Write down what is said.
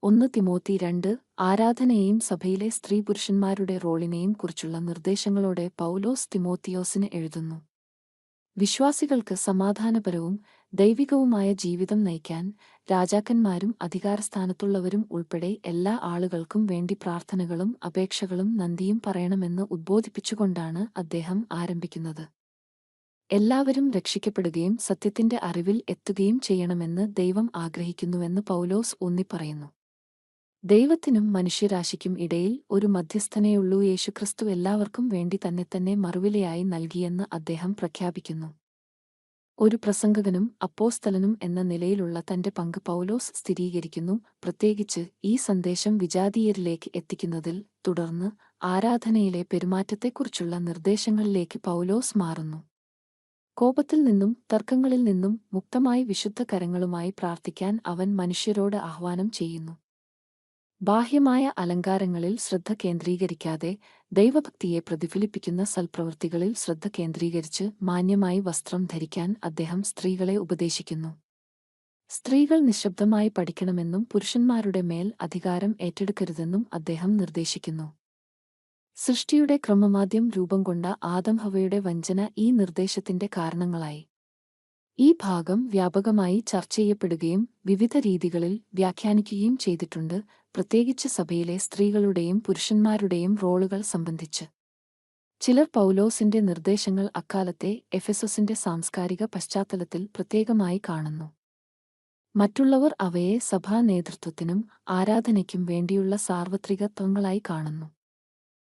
1 Timothy 2 ആരാധനയെയും സഭയിലെ സ്ത്രീപുരുഷന്മാരുടെ റോളിനെയും കുറിച്ചുള്ള നിർദ്ദേശങ്ങളോടെ പൗലോസ് തിമോത്തിയോസിന് എഴുതുന്നു. വിശ്വാസികൾക്ക് സമാധാനപരവും ദൈവികവുമായ ജീവിതം നയിക്കാൻ രാജാക്കന്മാരും അധികാരസ്ഥാനത്തുള്ളവരും ഉൾപ്പെടെ എല്ലാ ആളുകൾക്കും വേണ്ടി പ്രാർത്ഥനകളും അപേക്ഷകളും നന്ദിയും പറയണമെന്ന് ഉദ്ബോധിപ്പിച്ചുകൊണ്ടാണ് അദ്ദേഹം ആരംഭിക്കുന്നത്. എല്ലാവരും രക്ഷിക്കപ്പെടുകയും സത്യത്തിന്റെ അറിവിൽ എത്തുകയും ചെയ്യണമെന്ന് ദൈവം ആഗ്രഹിക്കുന്നുവെന്ന് പൗലോസ് ഊന്നിപ്പറയുന്നു. ദൈവത്തിനും മനുഷ്യരാശിക്കും ഇടയിൽ ഒരു മധ്യസ്ഥനേയുള്ളൂ, യേശുക്രിസ്തു എല്ലാവർക്കും വേണ്ടി തന്നെത്തന്നെ മറുവിലയായി നൽകിയെന്ന് അദ്ദേഹം പ്രഖ്യാപിക്കുന്നു. ഒരു പ്രസംഗകനും അപ്പോസ്തലനും എന്ന നിലയിലുള്ള തന്റെ പങ്ക് പൗലോസ് സ്ഥിരീകരിക്കുന്നു, പ്രത്യേകിച്ച് ഈ സന്ദേശം വിജാതീയരിലേക്ക് എത്തിക്കുന്നതിൽ. തുടർന്ന് ആരാധനയിലെ പെരുമാറ്റത്തെക്കുറിച്ചുള്ള നിർദ്ദേശങ്ങളിലേക്ക് പൗലോസ് മാറുന്നു. കോപത്തിൽ നിന്നും തർക്കങ്ങളിൽ നിന്നും മുക്തമായി വിശുദ്ധ കരങ്ങളുമായി പ്രാർത്ഥിക്കാൻ അവൻ മനുഷ്യരോട് ആഹ്വാനം ചെയ്യുന്നു. ബാഹ്യമായ അലങ്കാരങ്ങളിൽ ശ്രദ്ധ കേന്ദ്രീകരിക്കാതെ ദൈവഭക്തിയെ പ്രതിഫലിപ്പിക്കുന്ന സൽപ്രവൃത്തികളിൽ ശ്രദ്ധ കേന്ദ്രീകരിച്ച് മാന്യമായി വസ്ത്രം ധരിക്കാൻ അദ്ദേഹം സ്ത്രീകളെ ഉപദേശിക്കുന്നു. സ്ത്രീകൾ നിശബ്ദമായി പഠിക്കണമെന്നും പുരുഷന്മാരുടെ മേൽ അധികാരം ഏറ്റെടുക്കരുതെന്നും അദ്ദേഹം നിർദ്ദേശിക്കുന്നു. സൃഷ്ടിയുടെ ക്രമമാദ്യം രൂപം കൊണ്ട ആദം ഹവ്വയുടെ വഞ്ചന ഈ നിർദ്ദേശത്തിന്റെ കാരണങ്ങളായി. ഈ ഭാഗം വ്യാപകമായി ചർച്ച ചെയ്യപ്പെടുകയും വിവിധ രീതികളിൽ വ്യാഖ്യാനിക്കുകയും ചെയ്തിട്ടുണ്ട്, പ്രത്യേകിച്ച് സഭയിലെ സ്ത്രീകളുടെയും പുരുഷന്മാരുടെയും റോളുകൾ സംബന്ധിച്ച്. ചിലർ പൗലോസിന്റെ നിർദ്ദേശങ്ങൾ അക്കാലത്തെ എഫെസസിന്റെ സാംസ്കാരിക പശ്ചാത്തലത്തിൽ പ്രത്യേകമായി കാണുന്നു. മറ്റുള്ളവർ അവയെ സഭാ നേതൃത്വത്തിനും ആരാധനയ്ക്കും വേണ്ടിയുള്ള സാർവത്രികത്വങ്ങളായി കാണുന്നു.